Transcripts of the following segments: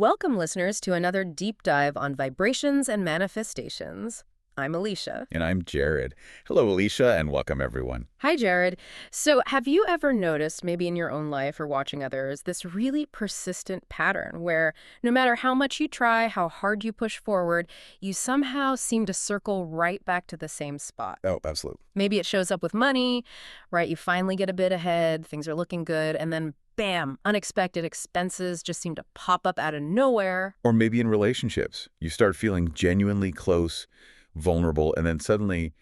Welcome, listeners, to another deep dive on vibrations and manifestations. I'm Alicia. And I'm Jared. Hello, Alicia, and welcome, everyone. Hi, Jared. So, have you ever noticed, maybe in your own life or watching others, this really persistent pattern where no matter how much you try, how hard you push forward, you somehow seem to circle right back to the same spot? Oh, absolutely. Maybe it shows up with money, right? You finally get a bit ahead, things are looking good, and then bam, unexpected expenses just seem to pop up out of nowhere. Or maybe in relationships, you start feeling genuinely close, vulnerable, and then suddenly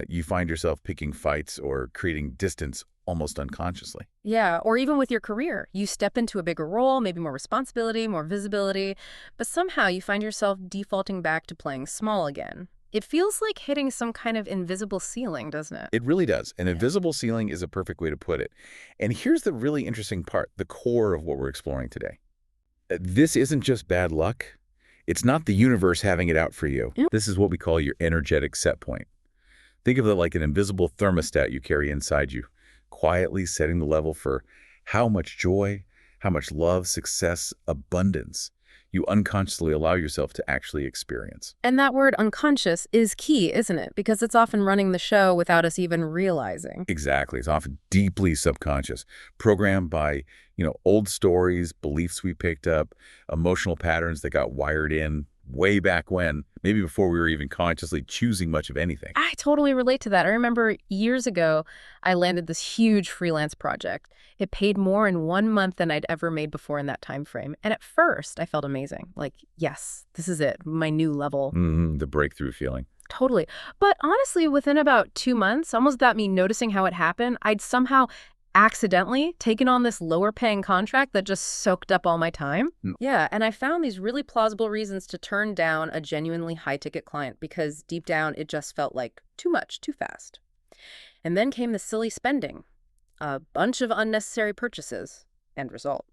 you find yourself picking fights or creating distance almost unconsciously. Yeah, or even with your career. You step into a bigger role, maybe more responsibility, more visibility, but somehow you find yourself defaulting back to playing small again. It feels like hitting some kind of invisible ceiling, doesn't it? It really does. An invisible ceiling is a perfect way to put it. And here's the really interesting part, the core of what we're exploring today. This isn't just bad luck. It's not the universe having it out for you. Yeah. This is what we call your energetic set point. Think of it like an invisible thermostat you carry inside you, quietly setting the level for how much joy, how much love, success, abundance you unconsciously allow yourself to actually experience. And that word unconscious is key, isn't it? Because it's often running the show without us even realizing. Exactly. It's often deeply subconscious, programmed by, old stories, beliefs we picked up, emotional patterns that got wired in way back when, maybe before we were even consciously choosing much of anything. I totally relate to that. I remember years ago, I landed this huge freelance project. It paid more in 1 month than I'd ever made before in that time frame. And at first, I felt amazing. Like, yes, this is it, my new level. The breakthrough feeling. Totally. But honestly, within about 2 months, almost without me noticing how it happened, I'd somehow accidentally taken on this lower paying contract that just soaked up all my time. Yeah, and I found these really plausible reasons to turn down a genuinely high ticket client because deep down it just felt like too much, too fast. And then came the silly spending, a bunch of unnecessary purchases. End result.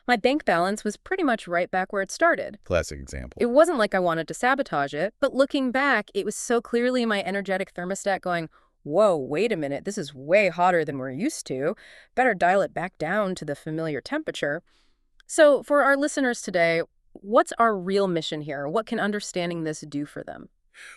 My bank balance was pretty much right back where it started. Classic example. It wasn't like I wanted to sabotage it, but looking back, it was so clearly my energetic thermostat going, whoa, wait a minute, this is way hotter than we're used to. Better dial it back down to the familiar temperature. So for our listeners today, what's our real mission here? What can understanding this do for them?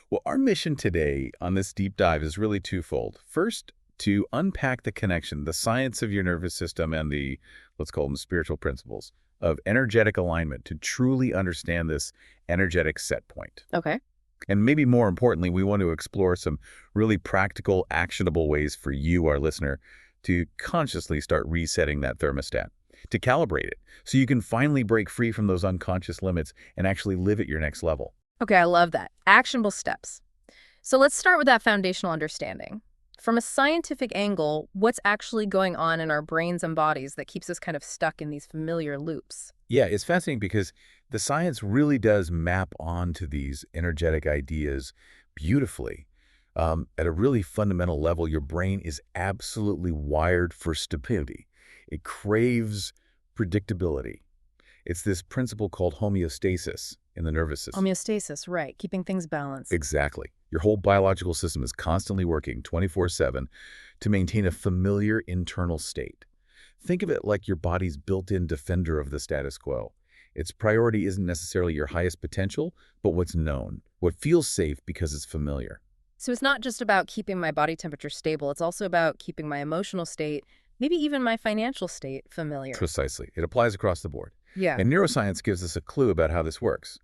Well, our mission today on this deep dive is really twofold. First, to unpack the connection, the science of your nervous system and the, let's call them spiritual principles of energetic alignment to truly understand this energetic set point. Okay. And maybe more importantly, we want to explore some really practical, actionable ways for you, our listener, to consciously start resetting that thermostat, to calibrate it, so you can finally break free from those unconscious limits and actually live at your next level. Okay, I love that. Actionable steps. So let's start with that foundational understanding. From a scientific angle, what's actually going on in our brains and bodies that keeps us kind of stuck in these familiar loops? Yeah, it's fascinating because the science really does map onto these energetic ideas beautifully. At a really fundamental level, your brain is absolutely wired for stability. It craves predictability. It's this principle called homeostasis in the nervous system. Homeostasis, right. Keeping things balanced. Exactly. Your whole biological system is constantly working 24/7 to maintain a familiar internal state. Think of it like your body's built-in defender of the status quo. Its priority isn't necessarily your highest potential, but what's known, what feels safe because it's familiar. So it's not just about keeping my body temperature stable. It's also about keeping my emotional state, maybe even my financial state, familiar. Precisely. It applies across the board. Yeah. And neuroscience gives us a clue about how this works.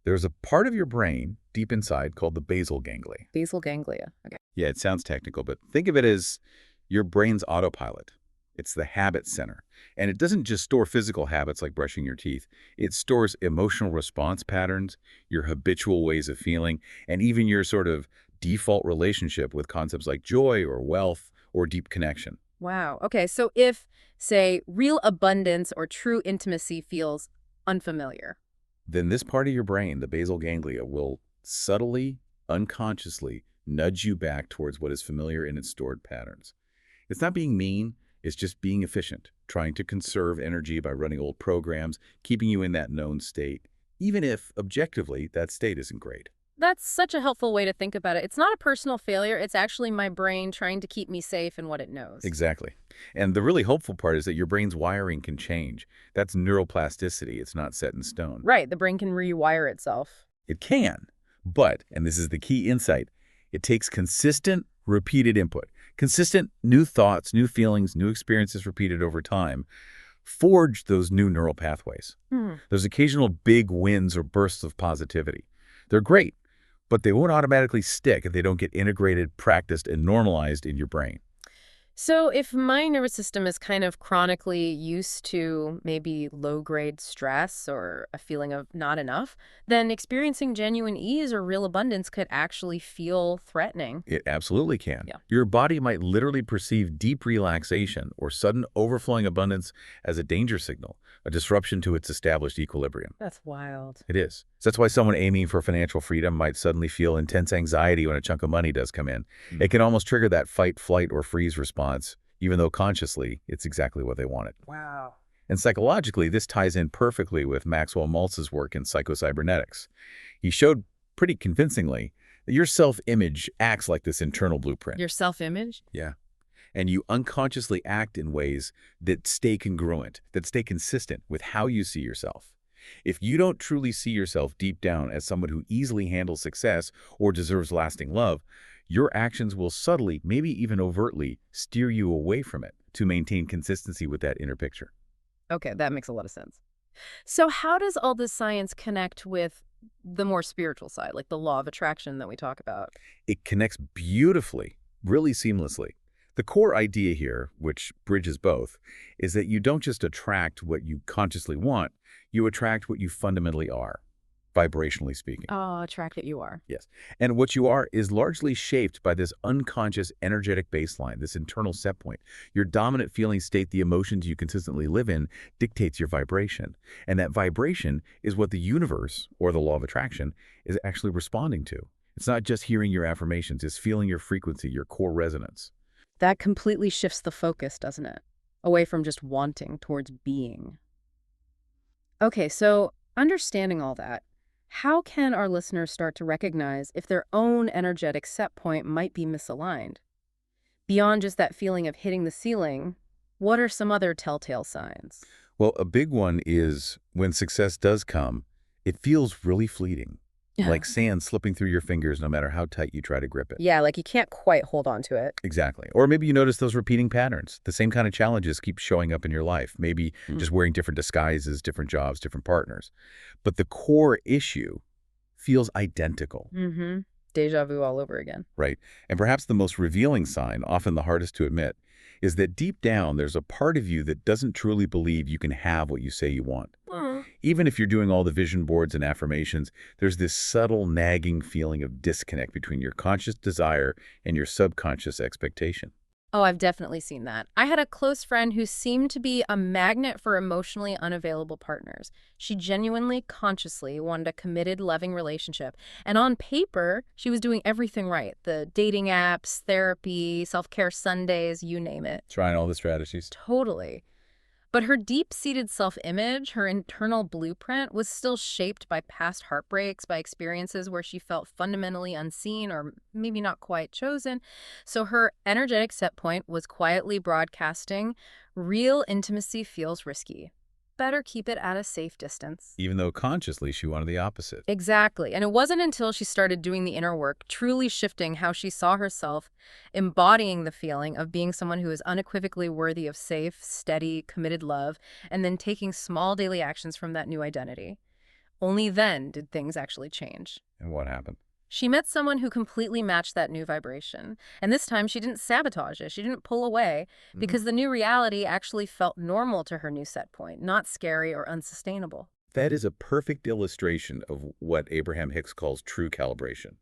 There's a part of your brain deep inside called the basal ganglia. Basal ganglia. Okay. Yeah, it sounds technical, but think of it as your brain's autopilot. It's the habit center. And it doesn't just store physical habits like brushing your teeth. It stores emotional response patterns, your habitual ways of feeling, and even your sort of default relationship with concepts like joy or wealth or deep connection. Wow. Okay. So if, say, real abundance or true intimacy feels unfamiliar. Then this part of your brain, the basal ganglia, will subtly, unconsciously nudge you back towards what is familiar in its stored patterns. It's not being mean. It's just being efficient, trying to conserve energy by running old programs, keeping you in that known state, even if, objectively, that state isn't great. That's such a helpful way to think about it. It's not a personal failure. It's actually my brain trying to keep me safe in what it knows. Exactly. And the really hopeful part is that your brain's wiring can change. That's neuroplasticity. It's not set in stone. Right, the brain can rewire itself. It can, but, and this is the key insight, it takes consistent, repeated input. Consistent new thoughts, new feelings, new experiences repeated over time forge those new neural pathways. Those occasional big wins or bursts of positivity. They're great, but they won't automatically stick if they don't get integrated, practiced, and normalized in your brain. So if my nervous system is kind of chronically used to maybe low-grade stress or a feeling of not enough, then experiencing genuine ease or real abundance could actually feel threatening. It absolutely can. Yeah. Your body might literally perceive deep relaxation or sudden overflowing abundance as a danger signal, a disruption to its established equilibrium. That's wild. It is. So that's why someone aiming for financial freedom might suddenly feel intense anxiety when a chunk of money does come in. It can almost trigger that fight, flight, or freeze response, even though consciously it's exactly what they wanted. Wow. And psychologically, this ties in perfectly with Maxwell Maltz's work in psychocybernetics. He showed pretty convincingly that your self-image acts like this internal blueprint. Your self-image? Yeah. And you unconsciously act in ways that stay congruent, that stay consistent with how you see yourself. If you don't truly see yourself deep down as someone who easily handles success or deserves lasting love, your actions will subtly, maybe even overtly, steer you away from it to maintain consistency with that inner picture. Okay, that makes a lot of sense. So how does all this science connect with the more spiritual side, like the law of attraction that we talk about? It connects beautifully, really seamlessly. The core idea here, which bridges both, is that you don't just attract what you consciously want, you attract what you fundamentally are, vibrationally speaking. Oh, attract what you are. Yes. And what you are is largely shaped by this unconscious energetic baseline, this internal set point. Your dominant feeling state, the emotions you consistently live in, dictates your vibration. And that vibration is what the universe, or the law of attraction, is actually responding to. It's not just hearing your affirmations, it's feeling your frequency, your core resonance. That completely shifts the focus, doesn't it? Away from just wanting towards being. Okay, so understanding all that, how can our listeners start to recognize if their own energetic set point might be misaligned? Beyond just that feeling of hitting the ceiling, what are some other telltale signs? Well, a big one is when success does come, it feels really fleeting, like sand slipping through your fingers no matter how tight you try to grip it. Yeah, like you can't quite hold on to it. Exactly. Or maybe you notice those repeating patterns. The same kind of challenges keep showing up in your life, maybe just wearing different disguises, different jobs, different partners. But the core issue feels identical. Mm-hmm. Deja vu all over again. Right. And perhaps the most revealing sign, often the hardest to admit, is that deep down there's a part of you that doesn't truly believe you can have what you say you want. Even if you're doing all the vision boards and affirmations, there's this subtle nagging feeling of disconnect between your conscious desire and your subconscious expectation. Oh, I've definitely seen that. I had a close friend who seemed to be a magnet for emotionally unavailable partners. She genuinely, consciously wanted a committed, loving relationship. And on paper, she was doing everything right. The dating apps, therapy, self-care Sundays, you name it. Trying all the strategies. Totally. But her deep-seated self-image, her internal blueprint, was still shaped by past heartbreaks, by experiences where she felt fundamentally unseen or maybe not quite chosen. So her energetic set point was quietly broadcasting, real intimacy feels risky. Better keep it at a safe distance. Even though consciously she wanted the opposite. Exactly. And it wasn't until she started doing the inner work, truly shifting how she saw herself, embodying the feeling of being someone who is unequivocally worthy of safe, steady, committed love, and then taking small daily actions from that new identity. Only then did things actually change. And what happened? She met someone who completely matched that new vibration. And this time she didn't sabotage it. She didn't pull away because the new reality actually felt normal to her new set point, not scary or unsustainable. That is a perfect illustration of what Abraham Hicks calls true calibration.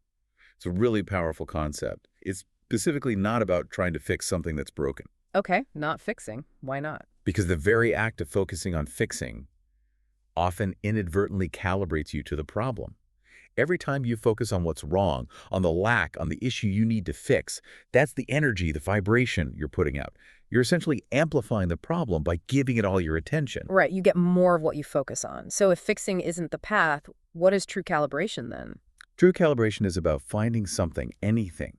It's a really powerful concept. It's specifically not about trying to fix something that's broken. Okay, not fixing. Why not? Because the very act of focusing on fixing often inadvertently calibrates you to the problem. Every time you focus on what's wrong, on the lack, on the issue you need to fix, that's the energy, the vibration you're putting out. You're essentially amplifying the problem by giving it all your attention. Right, you get more of what you focus on. So if fixing isn't the path, what is true calibration then? True calibration is about finding something, anything,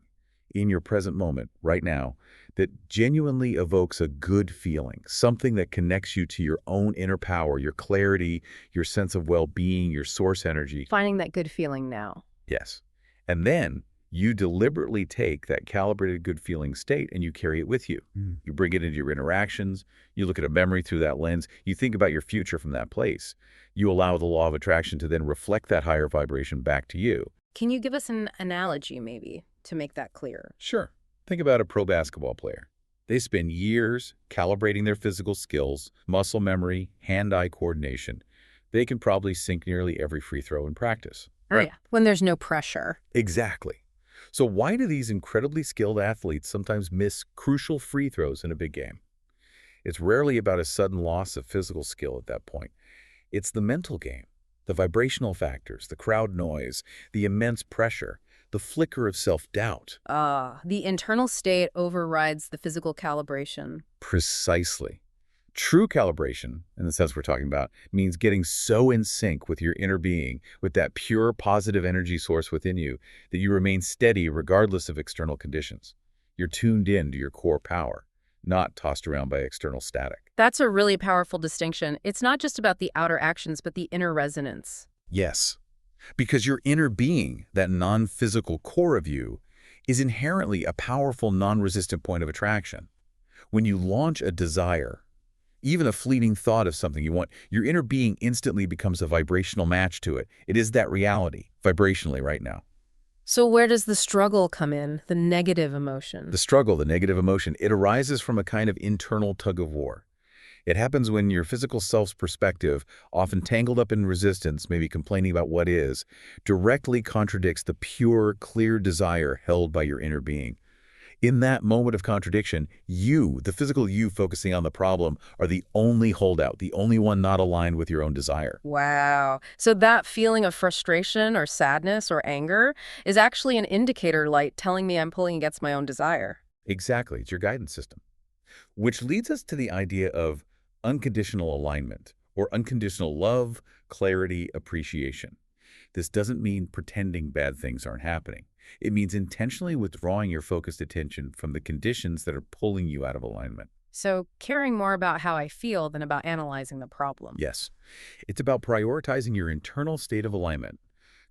in your present moment, right now, that genuinely evokes a good feeling, something that connects you to your own inner power, your clarity, your sense of well-being, your source energy. Finding that good feeling now. Yes. And then you deliberately take that calibrated good feeling state and you carry it with you. You bring it into your interactions. You look at a memory through that lens. You think about your future from that place. You allow the law of attraction to then reflect that higher vibration back to you. Can you give us an analogy, maybe, to make that clear? Sure. Think about a pro basketball player. They spend years calibrating their physical skills, muscle memory, hand-eye coordination. They can probably sink nearly every free throw in practice. Oh, yeah. When there's no pressure. Exactly. So why do these incredibly skilled athletes sometimes miss crucial free throws in a big game? It's rarely about a sudden loss of physical skill at that point. It's the mental game, the vibrational factors, the crowd noise, the immense pressure, the flicker of self-doubt. The internal state overrides the physical calibration. Precisely. True calibration, in the sense we're talking about, means getting so in sync with your inner being, with that pure positive energy source within you, that you remain steady regardless of external conditions. You're tuned in to your core power, not tossed around by external static. That's a really powerful distinction. It's not just about the outer actions, but the inner resonance. Yes, because your inner being, that non-physical core of you, is inherently a powerful, non-resistant point of attraction. When you launch a desire, even a fleeting thought of something you want, your inner being instantly becomes a vibrational match to it. It is that reality, vibrationally right now. So where does the struggle come in, the negative emotion? The struggle, the negative emotion, it arises from a kind of internal tug of war. It happens when your physical self's perspective, often tangled up in resistance, maybe complaining about what is, directly contradicts the pure, clear desire held by your inner being. In that moment of contradiction, you, the physical you focusing on the problem, are the only holdout, the only one not aligned with your own desire. Wow. So that feeling of frustration or sadness or anger is actually an indicator light telling me I'm pulling against my own desire. Exactly. It's your guidance system. Which leads us to the idea of unconditional alignment, or unconditional love, clarity, appreciation. This doesn't mean pretending bad things aren't happening. It means intentionally withdrawing your focused attention from the conditions that are pulling you out of alignment. So caring more about how I feel than about analyzing the problem. Yes, it's about prioritizing your internal state of alignment,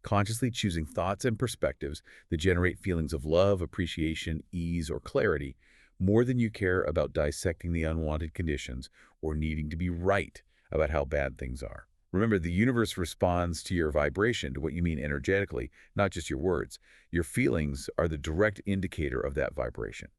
consciously choosing thoughts and perspectives that generate feelings of love, appreciation, ease, or clarity, more than you care about dissecting the unwanted conditions or needing to be right about how bad things are. Remember, the universe responds to your vibration, to what you mean energetically, not just your words. Your feelings are the direct indicator of that vibration.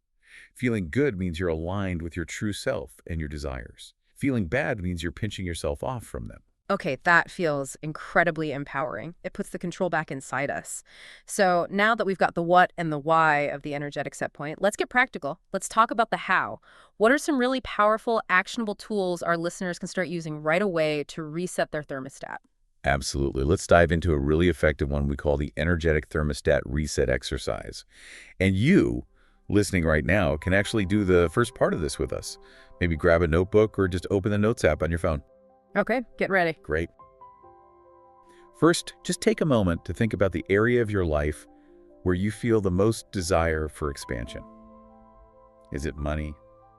Feeling good means you're aligned with your true self and your desires. Feeling bad means you're pinching yourself off from them. Okay, that feels incredibly empowering. It puts the control back inside us. So now that we've got the what and the why of the energetic set point, let's get practical. Let's talk about the how. What are some really powerful, actionable tools our listeners can start using right away to reset their thermostat? Absolutely. Let's dive into a really effective one we call the Energetic Thermostat Reset Exercise. And you, listening right now, can actually do the first part of this with us. Maybe grab a notebook or just open the Notes app on your phone. Okay, get ready. Great. First, just take a moment to think about the area of your life where you feel the most desire for expansion. Is it money,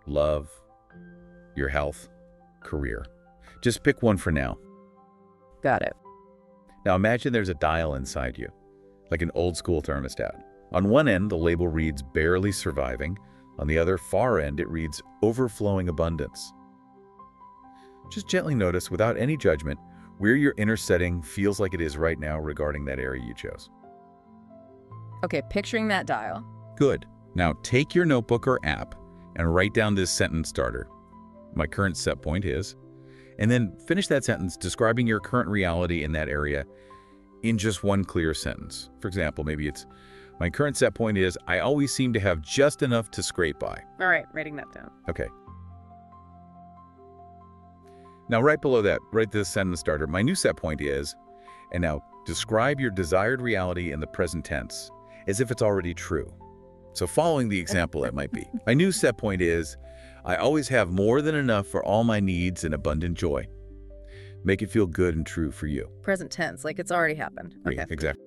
love, your health, career? Just pick one for now. Got it. Now imagine there's a dial inside you, like an old school thermostat. On one end, the label reads barely surviving. On the other far end, it reads overflowing abundance. Just gently notice, without any judgment, where your inner setting feels like it is right now regarding that area you chose. Okay, picturing that dial. Good. Now take your notebook or app and write down this sentence starter. My current set point is, and then finish that sentence describing your current reality in that area in just one clear sentence. For example, maybe it's, my current set point is, I always seem to have just enough to scrape by. All right, writing that down. Okay. Now, right below that, write this sentence starter. My new set point is, and now describe your desired reality in the present tense, as if it's already true. So following the example, it might be, my new set point is, I always have more than enough for all my needs and abundant joy. Make it feel good and true for you. Present tense, like it's already happened. Okay. Exactly.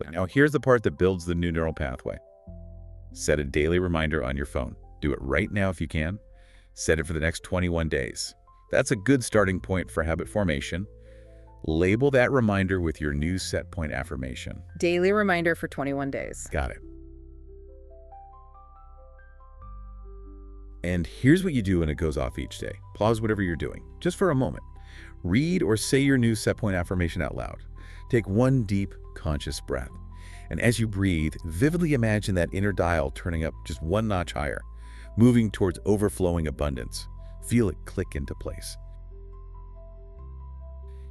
Exactly. Now, here's the part that builds the new neural pathway. Set a daily reminder on your phone. Do it right now if you can. Set it for the next 21 days. That's a good starting point for habit formation. Label that reminder with your new set point affirmation. Daily reminder for 21 days. Got it. And here's what you do when it goes off each day. Pause whatever you're doing, just for a moment. Read or say your new set point affirmation out loud. Take one deep, conscious breath. And as you breathe, vividly imagine that inner dial turning up just one notch higher, moving towards overflowing abundance. Feel it click into place.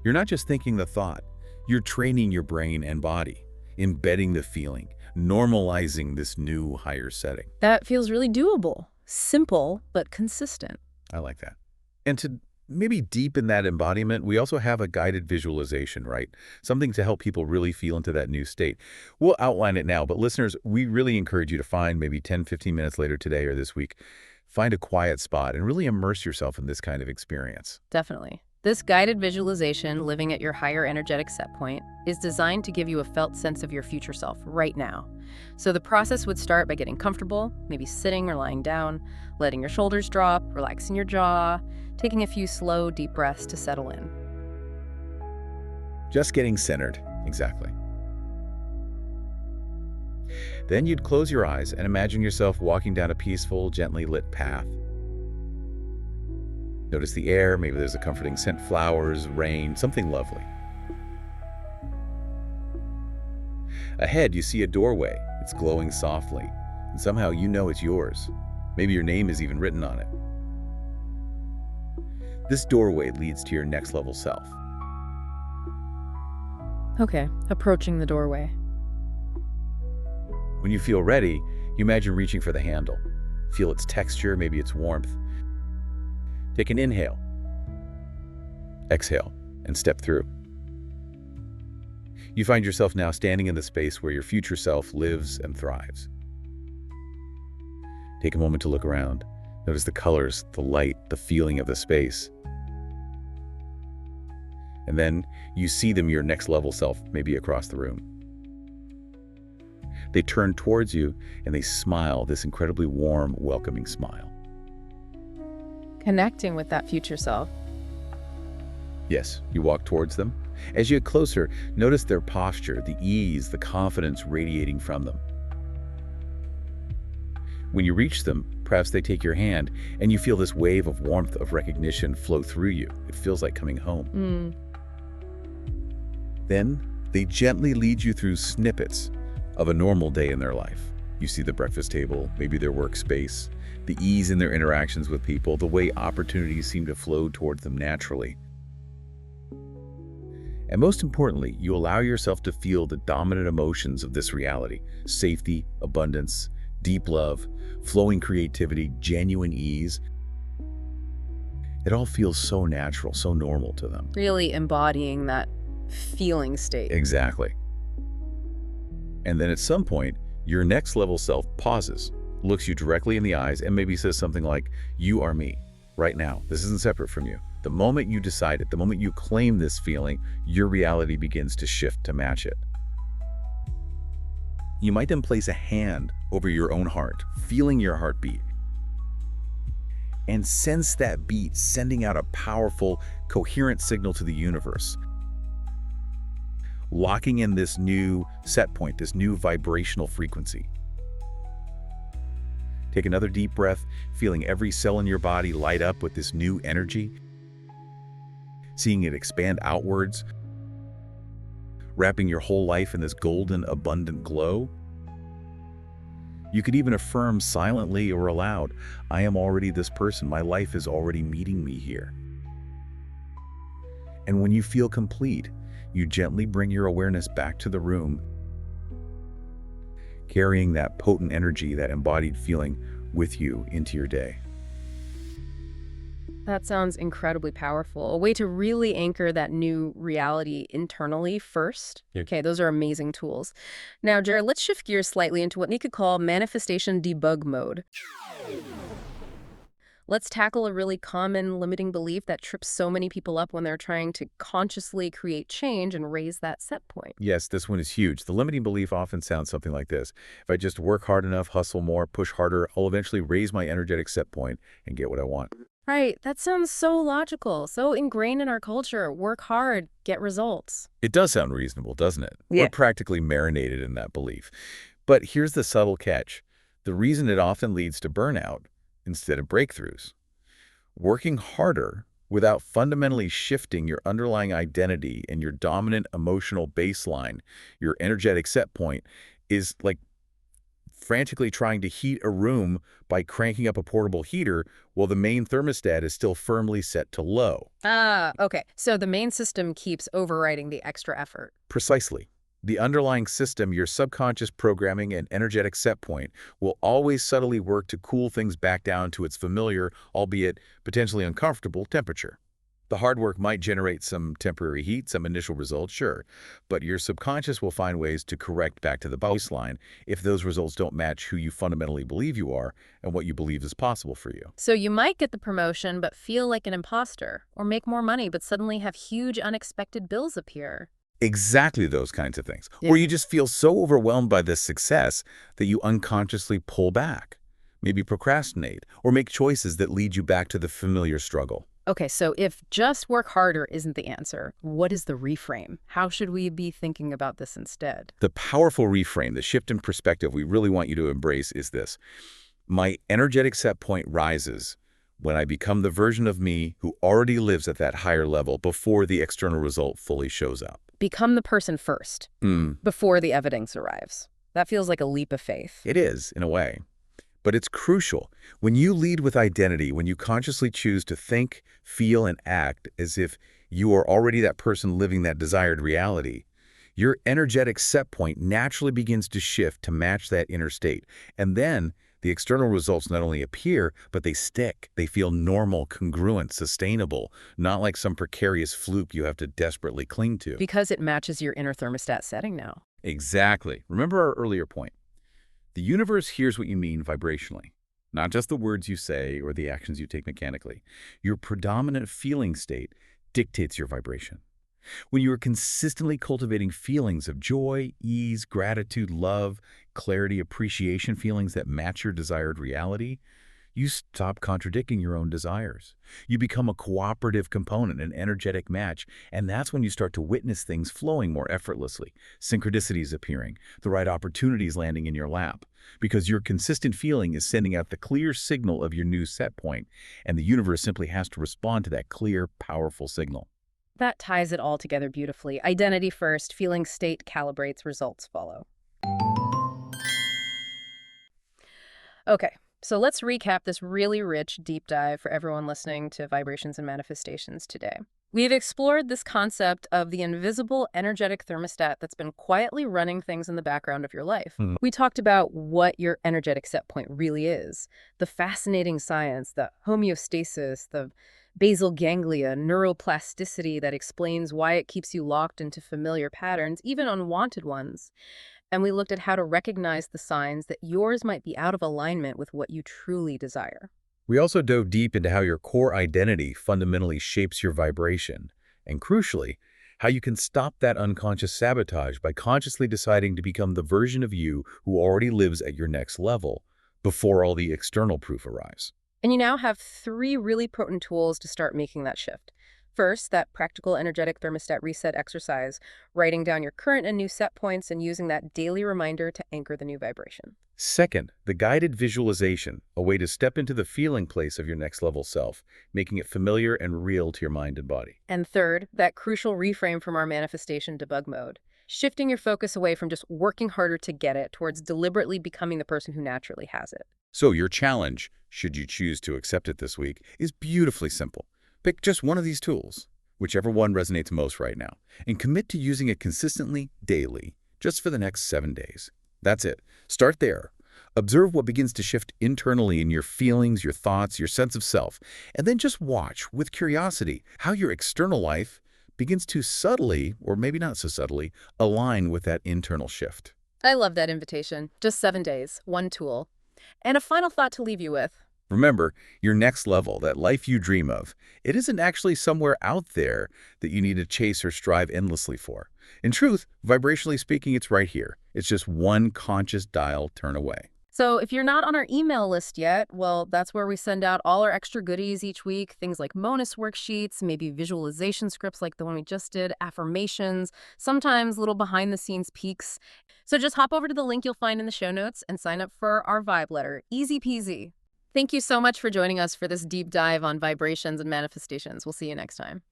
You're not just thinking the thought, you're training your brain and body, embedding the feeling, normalizing this new higher setting. That feels really doable. Simple, but consistent. I like that. And to maybe deepen that embodiment, we also have a guided visualization, right? Something to help people really feel into that new state. We'll outline it now, but listeners, we really encourage you to find maybe 10, 15 minutes later today or this week, find a quiet spot and really immerse yourself in this kind of experience. Definitely. This guided visualization, living at your higher energetic set point, is designed to give you a felt sense of your future self right now. So the process would start by getting comfortable, maybe sitting or lying down, letting your shoulders drop, relaxing your jaw, taking a few slow, deep breaths to settle in. Just getting centered. Exactly. Then you'd close your eyes and imagine yourself walking down a peaceful, gently lit path. Notice the air, maybe there's a comforting scent, flowers, rain, something lovely. Ahead, you see a doorway. It's glowing softly, and somehow you know it's yours. Maybe your name is even written on it. This doorway leads to your next level self. Okay, approaching the doorway. When you feel ready, you imagine reaching for the handle. Feel its texture, maybe its warmth. Take an inhale, exhale, and step through. You find yourself now standing in the space where your future self lives and thrives. Take a moment to look around. Notice the colors, the light, the feeling of the space. And then you see them, your next level self, maybe across the room. They turn towards you and they smile, this incredibly warm, welcoming smile. Connecting with that future self. Yes, you walk towards them. As you get closer, notice their posture, the ease, the confidence radiating from them. When you reach them, perhaps they take your hand and you feel this wave of warmth, of recognition flow through you. It feels like coming home. Then they gently lead you through snippets of a normal day in their life. You see the breakfast table, maybe their workspace, the ease in their interactions with people, the way opportunities seem to flow towards them naturally. And most importantly, you allow yourself to feel the dominant emotions of this reality: safety, abundance, deep love, flowing creativity, genuine ease. It all feels so natural, so normal to them. Really embodying that feeling state. Exactly. And then at some point, your next level self pauses, looks you directly in the eyes, and maybe says something like, "You are me, right now. This isn't separate from you." The moment you decide it, the moment you claim this feeling, your reality begins to shift to match it. You might then place a hand over your own heart, feeling your heartbeat, and sense that beat sending out a powerful, coherent signal to the universe, locking in this new set point, this new vibrational frequency. Take another deep breath, feeling every cell in your body light up with this new energy, seeing it expand outwards, wrapping your whole life in this golden, abundant glow. You could even affirm silently or aloud, "I am already this person. My life is already meeting me here." And when you feel complete, you gently bring your awareness back to the room, carrying that potent energy, that embodied feeling with you into your day. That sounds incredibly powerful. A way to really anchor that new reality internally first. Yeah. Okay, those are amazing tools. Now, Jared, let's shift gears slightly into what we could call manifestation debug mode. Let's tackle a really common limiting belief that trips so many people up when they're trying to consciously create change and raise that set point. Yes, this one is huge. The limiting belief often sounds something like this. If I just work hard enough, hustle more, push harder, I'll eventually raise my energetic set point and get what I want. Right, that sounds so logical, so ingrained in our culture. Work hard, get results. It does sound reasonable, doesn't it? Yeah. We're practically marinated in that belief. But here's the subtle catch. The reason it often leads to burnout instead of breakthroughs. Working harder without fundamentally shifting your underlying identity and your dominant emotional baseline, your energetic set point, is like frantically trying to heat a room by cranking up a portable heater while the main thermostat is still firmly set to low. Ah, okay. So the main system keeps overriding the extra effort. Precisely. The underlying system, your subconscious programming and energetic set point, will always subtly work to cool things back down to its familiar, albeit potentially uncomfortable, temperature. The hard work might generate some temporary heat, some initial results, sure, but your subconscious will find ways to correct back to the baseline if those results don't match who you fundamentally believe you are and what you believe is possible for you. So you might get the promotion but feel like an imposter, or make more money but suddenly have huge unexpected bills appear. Exactly those kinds of things. Yeah. Or you just feel so overwhelmed by this success that you unconsciously pull back, maybe procrastinate, or make choices that lead you back to the familiar struggle. Okay, so if just work harder isn't the answer, what is the reframe? How should we be thinking about this instead? The powerful reframe, the shift in perspective we really want you to embrace is this. My energetic set point rises when I become the version of me who already lives at that higher level before the external result fully shows up. Become the person first, before the evidence arrives. That feels like a leap of faith. It is, in a way. But it's crucial. When you lead with identity, when you consciously choose to think, feel, and act as if you are already that person living that desired reality, your energetic set point naturally begins to shift to match that inner state. And then the external results not only appear, but they stick. They feel normal, congruent, sustainable, not like some precarious fluke you have to desperately cling to. Because it matches your inner thermostat setting now. Exactly. Remember our earlier point. The universe hears what you mean vibrationally, not just the words you say or the actions you take mechanically. Your predominant feeling state dictates your vibration. When you are consistently cultivating feelings of joy, ease, gratitude, love, clarity, appreciation, feelings that match your desired reality, you stop contradicting your own desires. You become a cooperative component, an energetic match, and that's when you start to witness things flowing more effortlessly, synchronicities appearing, the right opportunities landing in your lap, because your consistent feeling is sending out the clear signal of your new set point, and the universe simply has to respond to that clear, powerful signal. That ties it all together beautifully. Identity first, feeling state calibrates, results follow. Okay, so let's recap this really rich deep dive for everyone listening to Vibrations and Manifestations today. We've explored this concept of the invisible energetic thermostat that's been quietly running things in the background of your life. We talked about what your energetic set point really is, the fascinating science, the homeostasis, the basal ganglia, neuroplasticity that explains why it keeps you locked into familiar patterns, even unwanted ones. And we looked at how to recognize the signs that yours might be out of alignment with what you truly desire. We also dove deep into how your core identity fundamentally shapes your vibration, and crucially, how you can stop that unconscious sabotage by consciously deciding to become the version of you who already lives at your next level before all the external proof arrives. And you now have 3 really potent tools to start making that shift. First, that practical energetic thermostat reset exercise, writing down your current and new set points and using that daily reminder to anchor the new vibration. Second, the guided visualization, a way to step into the feeling place of your next level self, making it familiar and real to your mind and body. And third, that crucial reframe from our manifestation debug mode, shifting your focus away from just working harder to get it towards deliberately becoming the person who naturally has it. So your challenge, should you choose to accept it this week, is beautifully simple. Pick just one of these tools, whichever one resonates most right now, and commit to using it consistently, daily, just for the next 7 days. That's it. Start there. Observe what begins to shift internally in your feelings, your thoughts, your sense of self, and then just watch, with curiosity, how your external life begins to subtly, or maybe not so subtly, align with that internal shift. I love that invitation. Just 7 days, one tool. And a final thought to leave you with. Remember, your next level, that life you dream of, it isn't actually somewhere out there that you need to chase or strive endlessly for. In truth, vibrationally speaking, it's right here. It's just one conscious dial turn away. So if you're not on our email list yet, well, that's where we send out all our extra goodies each week, things like bonus worksheets, maybe visualization scripts like the one we just did, affirmations, sometimes little behind-the-scenes peeks. So just hop over to the link you'll find in the show notes and sign up for our vibe letter. Easy peasy. Thank you so much for joining us for this deep dive on vibrations and manifestations. We'll see you next time.